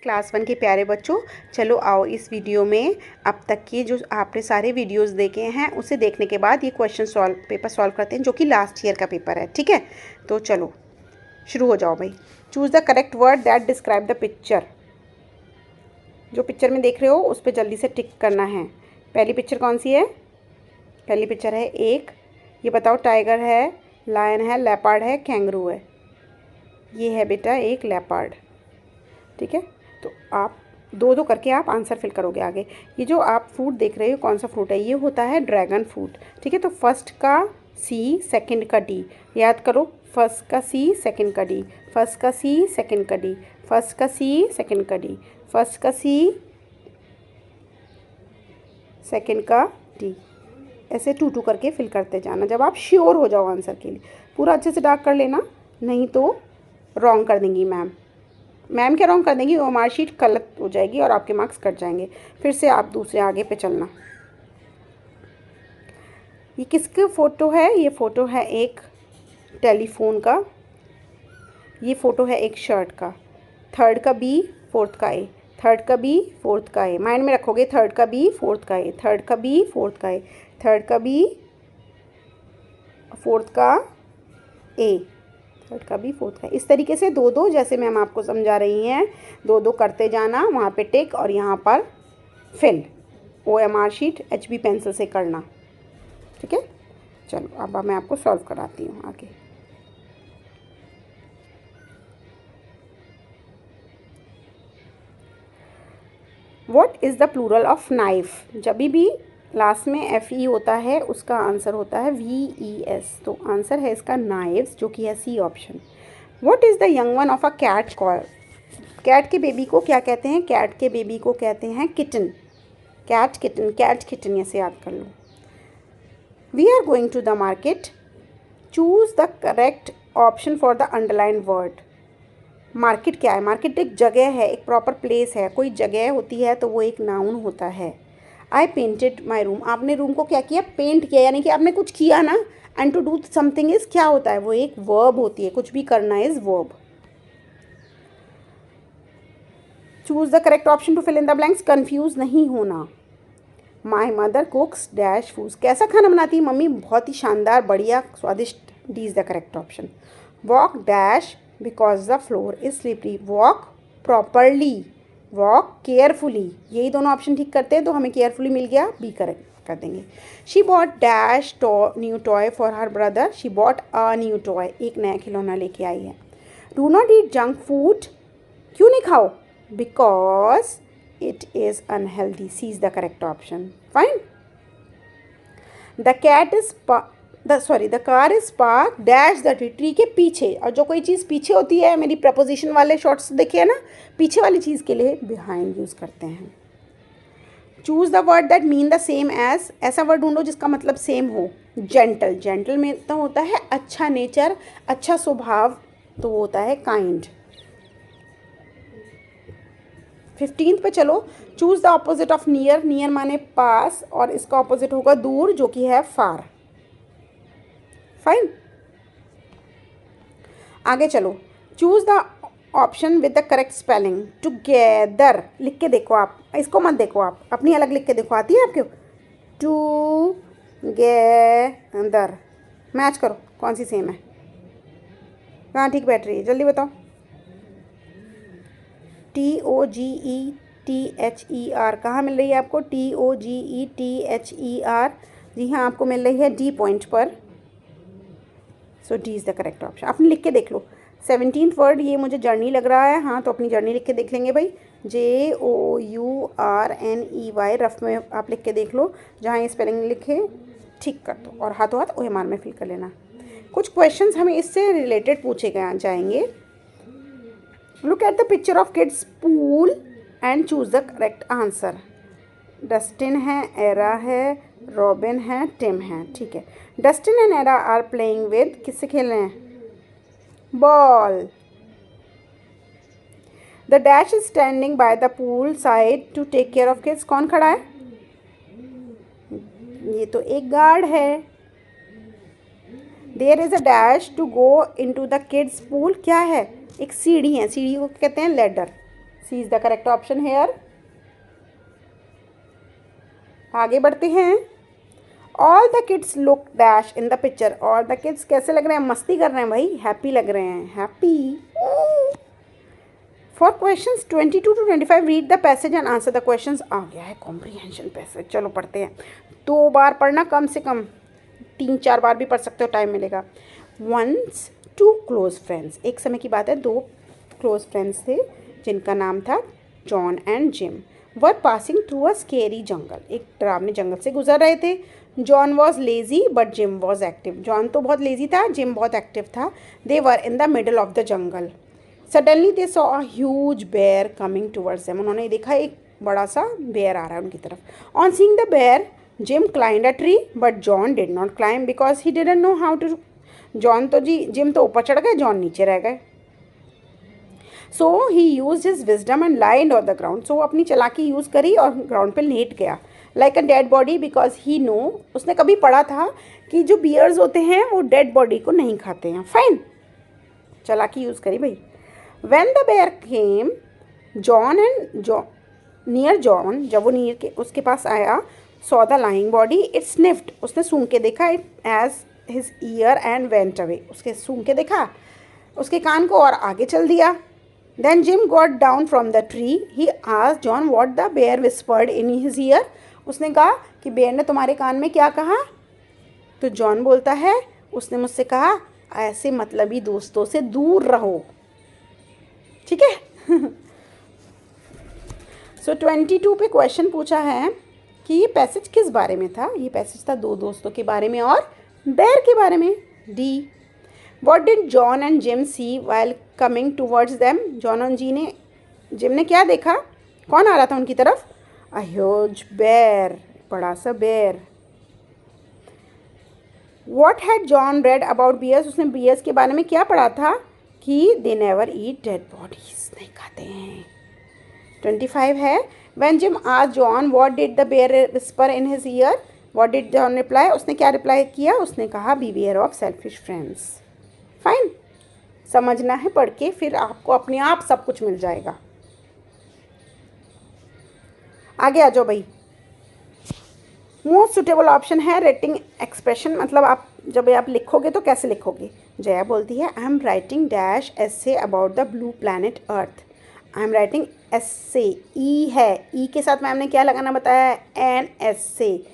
Class 1 के प्यारे बच्चों, चलो आओ इस वीडियो में अब तक के जो आपने सारे वीडियोस देखे हैं उसे देखने के बाद ये पेपर सॉल्व करते हैं जो कि लास्ट ईयर का पेपर है। ठीक है, तो चलो शुरू हो जाओ भाई। Choose the correct word that describe the picture. जो पिक्चर में देख रहे हो उस पर जल्दी से टिक करना है। पहली पिक्चर कौन सी है? पहली पिक्चर है एक, ये बताओ टाइगर है, लायन है, लेपर्ड है, कैंगरू है। ये है बेटा एक लेपर्ड। ठीक है, तो आप दो दो करके आप आंसर फिल करोगे आगे। ये जो आप फ्रूट देख रहे हो कौन सा फ्रूट है? ये होता है ड्रैगन फ्रूट। ठीक है, तो फर्स्ट का सी सेकंड का डी याद करो। फर्स्ट का सी सेकंड का डी, फर्स्ट का सी सेकंड का डी, फर्स्ट का सी सेकंड का डी, फर्स्ट का सी सेकंड का डी। ऐसे टू टू करके फिल करते जाना जब आप श्योर हो जाओ आंसर के लिए। पूरा अच्छे से डार्क कर लेना, नहीं तो रॉन्ग कर देंगी मैम। मैम क्या रॉन्ग कर देंगी? वो मार्कशीट गलत हो जाएगी और आपके मार्क्स कट जाएंगे। फिर से आप दूसरे आगे पे चलना। ये किसका फ़ोटो है? ये फ़ोटो है एक टेलीफोन का। ये फ़ोटो है एक शर्ट का। थर्ड का बी, फोर्थ का ए, थर्ड का बी, फोर्थ का ए। माइंड में रखोगे, थर्ड का बी, फोर्थ का ए, थर्ड का बी, फोर्थ का ए, थर्ड का बी, फोर्थ का ए, थर्ड का बी, फोर्थ का। इस तरीके से दो दो, जैसे मैम आपको समझा रही हैं, दो दो करते जाना। वहाँ पे टिक और यहाँ पर fill. OMR sheet HB pencil से करना। ठीक है, चलो अब मैं आपको सॉल्व कराती हूँ आगे। What is the plural of knife? जब भी लास्ट में FE होता है उसका आंसर होता है VES। तो आंसर है इसका नाइव्स, जो कि है C option. What is the young one of a cat called? Cat के बेबी को क्या कहते हैं? कैट के बेबी को कहते हैं kitten. Cat kitten, cat kitten, ऐसे याद कर लो। We are going to the market. Choose the correct option for the underline word. Market क्या है? मार्केट एक जगह है, एक प्रॉपर प्लेस है। कोई जगह होती है तो वो एक नाउन होता है। आई पेंटेड माई रूम। आपने रूम को क्या किया? पेंट किया, यानी कि आपने कुछ किया ना। And to do something is क्या होता है? वो एक वर्ब होती है। कुछ भी करना is verb. Choose the correct option to fill in the blanks. Confuse नहीं होना। My mother cooks dash foods. कैसा खाना बनाती है मम्मी? बहुत ही शानदार, बढ़िया, स्वादिष्ट। D is the correct option. Walk dash because the floor is slippery. Walk properly, walk carefully. यही दोनों ऑप्शन ठीक करते हैं तो हमें केयरफुली मिल गया, बी करेक्ट कर देंगे। She bought dash new toy for her brother. She bought a new toy. एक नया खिलौना लेके आई है। Do not eat junk food. क्यों नहीं खाओ? Because it is unhealthy. C is the correct option. Fine. The cat is the car is park dash the tree के पीछे। और जो कोई चीज़ पीछे होती है, मेरी प्रपोजिशन वाले शॉर्ट्स देखिए ना, पीछे वाली चीज़ के लिए बिहाइंड यूज़ करते हैं। Choose the word that mean the same as. ऐसा वर्ड ढूंढो जिसका मतलब सेम हो। जेंटल, जेंटल में तो होता है अच्छा नेचर, अच्छा स्वभाव, तो वो होता है काइंड। 15th पे चलो। Choose the opposite of near. Near माने पास और इसका ऑपोजिट होगा दूर, जो कि है फार। फाइन, आगे चलो। Choose the option with the correct spelling. Together लिख के देखो, आप इसको मत देखो, आप अपनी अलग लिख के देखो। आती है आपके? टुगेदर मैच करो कौन सी सेम है, कहाँ ठीक बैठ रही है, जल्दी बताओ। TOGETHER कहाँ मिल रही है आपको? TOGETHER। जी हाँ, आपको मिल रही है डी पॉइंट पर। So D is the correct option. आपने लिख के देख लो। 17th वर्ड ये मुझे जर्नी लग रहा है। हाँ, तो अपनी जर्नी लिख के देख लेंगे भाई। JOURNEY। रफ में आप लिख के देख लो, जहाँ ये स्पेलिंग लिखे ठीक कर दो और हाथों हाथ OMR में फिल कर लेना। कुछ क्वेश्चंस हमें इससे रिलेटेड पूछे जाएंगे। Look at the picture of kids pool and choose the correct answer. Dustin है, एरा है, रॉबिन है, टिम है। ठीक है, Dustin and Era are playing with. किससे खेल रहे हैं? Ball. The dash is standing by the pool side to take care of kids. कौन खड़ा है? ये तो एक गार्ड है। There is a dash to go in to the kids pool. क्या है? एक सीढ़ी है। सीढ़ी को कहते हैं ladder. C is the correct option here. आगे बढ़ते हैं। All the kids look dash in the picture. All the kids कैसे लग रहे हैं? मस्ती कर रहे हैं भाई, हैप्पी लग रहे हैं, happy. For question 22 to 25 read the passage and answer the question. आ गया है कॉम्प्रीहेंशन पैसेज, चलो पढ़ते हैं। 2 बार पढ़ना, कम से कम 3-4 बार भी पढ़ सकते हो, टाइम मिलेगा। वंस 2 क्लोज फ्रेंड्स, एक समय की बात है, 2 क्लोज फ्रेंड्स थे जिनका नाम था John and Jim. Were passing through a scary jungle, एक डरावने जंगल से गुजर रहे थे। John was lazy but Jim was active, John तो बहुत लेजी था, जिम बहुत एक्टिव था। They were in the middle of the jungle. Suddenly they saw a huge bear coming towards them, उन्होंने देखा एक बड़ा सा बेयर आ रहा है उनकी तरफ। On seeing the bear Jim climbed a tree but John did not climb because he didn't know how to. Jim तो ऊपर चढ़ गए, जॉन नीचे रह गए। So he use his wisdom and lied on the ground, so अपनी चालाकी use करी और ग्राउंड पे लेट गया। Like a dead body because he know, उसने कभी पढ़ा था कि जो बियर्स होते हैं वो डेड बॉडी को नहीं खाते हैं। फाइन, चालाकी यूज़ करी भाई। When the bear came, John near John, जब वो नियर के उसके पास आया, saw the lying body, it sniffed, उसने सूंघ के देखा, it as his ear and went away, उसके सूंघ के देखा उसके कान को और आगे चल दिया। Then Jim got down from the tree, he asked John what the bear whispered in his ear, उसने कहा कि बेयर ने तुम्हारे कान में क्या कहा? तो जॉन बोलता है उसने मुझसे कहा ऐसे मतलबी दोस्तों से दूर रहो। ठीक है। सो 22 पे क्वेश्चन पूछा है कि ये पैसेज किस बारे में था? ये पैसेज था 2 दोस्तों के बारे में और बेयर के बारे में। D, what did John and Jim see while coming towards them, John और जिम ने क्या देखा? कौन आ रहा था उनकी तरफ? अ ह्यूज बेयर, बड़ा सा bear. What had John read about bears, उसने बियर्स के बारे में क्या पढ़ा था? कि they never eat dead bodies, नहीं खाते हैं। 25 है। When Jim asked John what did the bear whisper in his ear, what did John reply, उसने क्या रिप्लाई किया? उसने कहा beware of selfish friends. Fine, समझना है पढ़ के, फिर आपको अपने आप सब कुछ मिल जाएगा। आगे आ जाओ भाई। मोस्ट सुटेबल ऑप्शन है रेटिंग एक्सप्रेशन, मतलब आप जब आप लिखोगे तो कैसे लिखोगे? जया बोलती है I am writing dash essay about the blue planet earth. I am writing essay, ई है, ई के साथ मैम ने क्या लगाना बताया है? An essay.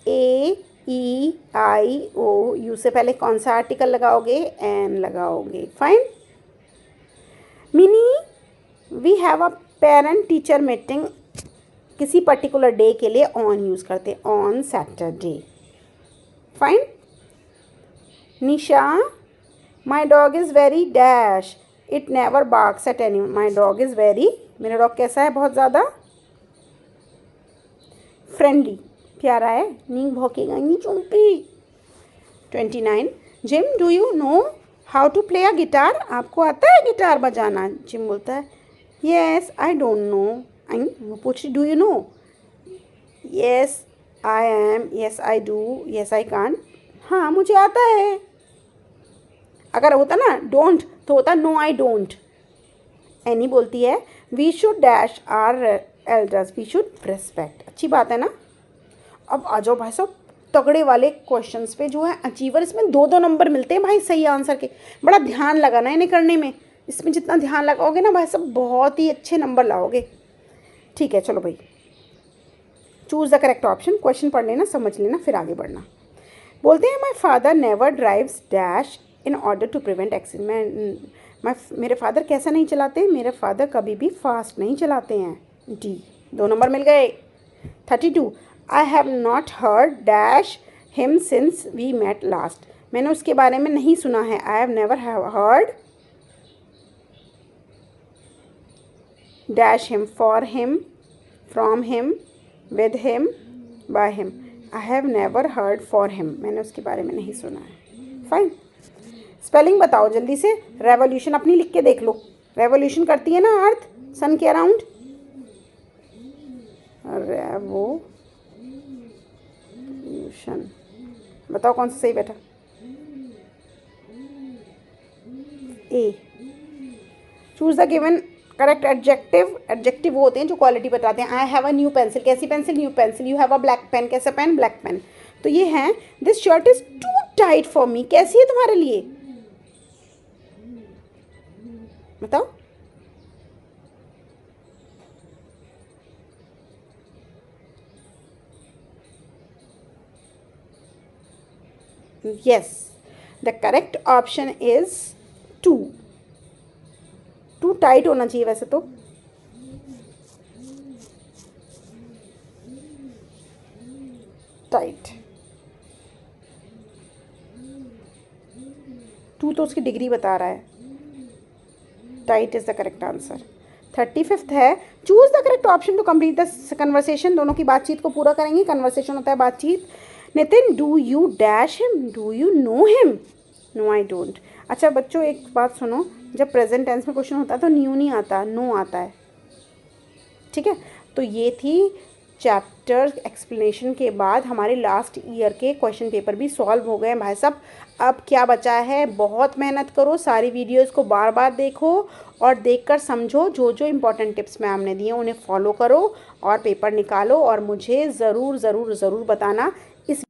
AEIO यू से पहले कौन सा आर्टिकल लगाओगे? एन लगाओगे। Fine. Mini we have a parent teacher meeting, किसी पर्टिकुलर डे के लिए ऑन यूज़ करते, on Saturday. Fine. Nisha my dog is very dash, it never barks at any, my dog is very, मेरा डॉग कैसा है? बहुत ज़्यादा फ्रेंडली, प्यारा है, नहीं भौंकेगा, नहीं चुंपी। 29 Jim do you know how to play a guitar, आपको आता है गिटार बजाना? जिम बोलता है येस आई डोंट नो, वो पूछ रही do you no? Yes I am, yes I do, yes I can't, हाँ मुझे आता है। अगर होता ना डोंट तो होता नो आई डोंट। एनी बोलती है we should dash our elders, we should respect, अच्छी बात है ना। अब आ जाओ भाई साहब तगड़े वाले क्वेश्चंस पे, जो है अचीवर, इसमें 2-2 नंबर मिलते हैं भाई सही आंसर के। बड़ा ध्यान लगाना है इन्हें करने में, इसमें जितना ध्यान लगाओगे ना भाई साहब बहुत ही अच्छे नंबर लाओगे। ठीक है चलो भाई, choose the correct option, question पढ़ लेना, समझ लेना, फिर आगे बढ़ना। बोलते हैं my father never drives dash in order to prevent accident, मेरे फादर कैसा नहीं चलाते? मेरे फादर कभी भी फास्ट नहीं चलाते हैं। डी, 2 नंबर मिल गए। 32 I have not heard dash him since we met last, मैंने उसके बारे में नहीं सुना है। I have never heard dash him, for him, from him, with him, by him, I have never heard for him, मैंने उसके बारे में नहीं सुना है। फाइन। स्पेलिंग बताओ जल्दी से, रेवोल्यूशन अपनी लिख के देख लो, रेवोल्यूशन करती है ना अर्थ सन के अराउंड, रेवोल्यूशन, बताओ कौन सा सही बैठा? A. Choose the given correct adjective, adjective वो होते हैं जो क्वालिटी बताते हैं. I have a new pencil, कैसी pencil? New pencil. You have a black pen, कैसा पेन? Black pen. तो ये है this shirt is too tight for me, कैसी है तुम्हारे लिए? बताओ. Yes, the correct option is too. Too tight होना चाहिए वैसे तो. टाइट. टू तो उसकी डिग्री बता रहा है. Tight is the correct answer. 35th है choose the correct option to complete the conversation. दोनों की बातचीत को पूरा करेंगे. कन्वर्सेशन होता है बातचीत. Nitin, do you dash him? Do you know him? No I don't. अच्छा बच्चों एक बात सुनो, जब प्रेजेंट टेंस में क्वेश्चन होता है तो न्यू नहीं आता, नो आता है. ठीक है. तो ये थी चैप्टर एक्सप्लेनेशन के बाद हमारे लास्ट ईयर के क्वेश्चन पेपर भी सॉल्व हो गए हैं भाई साहब. अब क्या बचा है? बहुत मेहनत करो, सारी वीडियोस को बार बार देखो और देखकर समझो. जो जो इम्पोर्टेंट टिप्स मैम ने दिए उन्हें फॉलो करो और पेपर निकालो. और मुझे ज़रूर ज़रूर ज़रूर बताना इस